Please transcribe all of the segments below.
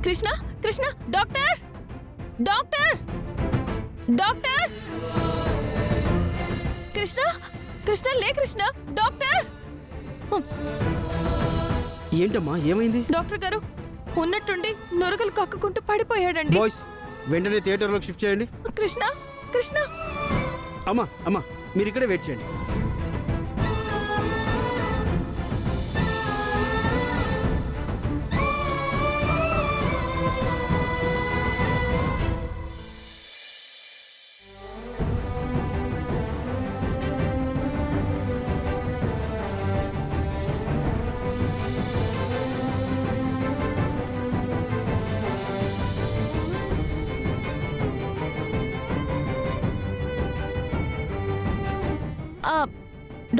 Krishna Krishna doctor doctor doctor Krishna Krishna లే Krishna doctor ఏంటమ్మా ఏమైంది? డాక్టర్ గారు ఉన్నట్టుండి నొరగలు కక్కుకుంటూ పడిపోయాడండి. బాయ్స్ వెంటనే థియేటర్లోకి షిఫ్ట్ చేయండి. కృష్ణ కృష్ణ అమ్మా అమ్మా మీరు ఇక్కడే వెయిట్ చేయండి.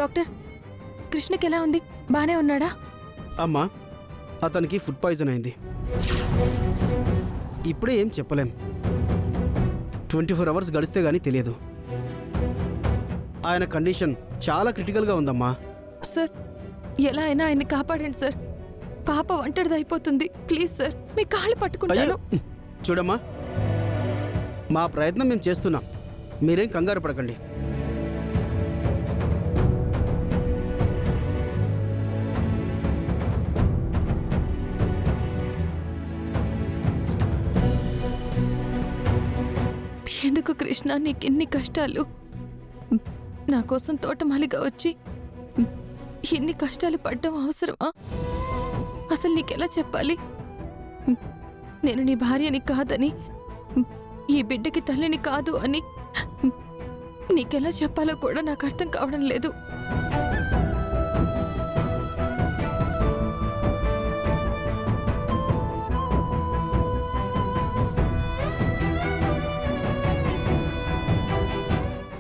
డాక్టర్ కృష్ణకి ఎలా ఉంది? బానే ఉన్నాడా? అమ్మా అతనికి ఫుడ్ పాయిజన్ అయింది. ఇప్పుడే ఏం చెప్పలేం. 24 అవర్స్ గడిస్తే గానీ తెలియదు. ఆయన కండిషన్ చాలా క్రిటికల్గా ఉందమ్మా. సార్ ఎలా అయినా ఆయన్ని కాపాడండి సార్. పాప ఒంటరిదైపోతుంది. ప్లీజ్ సార్ మీ కాళ్ళు పట్టుకుంటాను. చూడమ్మా మా ప్రయత్నం మేము చేస్తున్నాం. మీరేం కంగారు పడకండి. ఎందుకు కృష్ణ నీకెన్ని కష్టాలు? నా కోసం తోటమాలిగా వచ్చి ఎన్ని కష్టాలు పడ్డం అవసరమా? అసలు నీకెలా చెప్పాలి? నేను నీ భార్యని కాదని, ఈ బిడ్డకి తల్లిని కాదు అని నీకెలా చెప్పాలో కూడా నాకు అర్థం కావడం లేదు.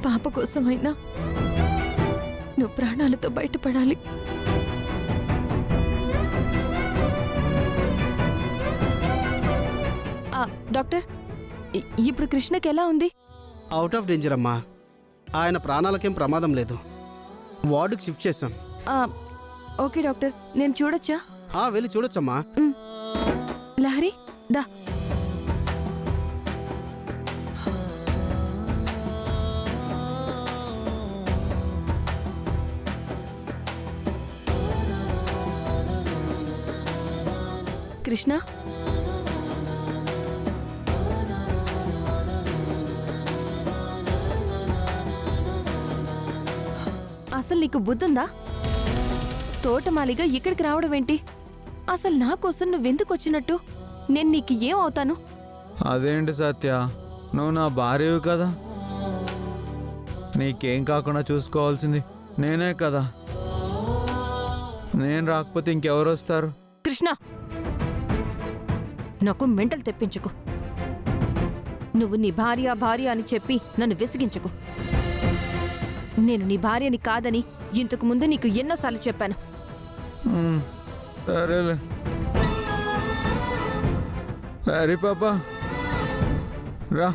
పాప కోసమైనా నువ్వు ప్రాణాలతో బయటపడాలి. డాక్టర్ ఇప్పుడు కృష్ణకి ఎలా ఉంది? అవుట్ ఆఫ్ డేంజర్ అమ్మా. ఆయన ప్రాణాలకేం ప్రమాదం లేదు. వార్డుకి షిఫ్ట్ చేశాం. ఓకే డాక్టర్ నేను చూడొచ్చా? వెళ్ళి చూడొచ్చమ్మా. లహరి దా. కృష్ణ అసలు నీకు బుద్ధుందా? తోటమాలిగా ఇక్కడికి రావడం ఏంటి? అసలు నా కోసం నువ్వెందుకు వచ్చినట్టు? నేను నీకు ఏం అవుతాను? అదేంటి సత్య, నువ్వు నా భార్యవి కదా. నీకేం కాకుండా చూసుకోవాల్సింది నేనే కదా. నేను రాకపోతే ఇంకెవరు వస్తారు? కృష్ణ నాకు మెంటల్ తెప్పించుకో. నువ్వు నీ భార్య భార్య అని చెప్పి నన్ను విసిగించుకో. నేను నీ భార్యని కాదని ఇంతకు ముందు నీకు ఎన్నోసార్లు చెప్పాను. సరేలే. సరే పాపా రా.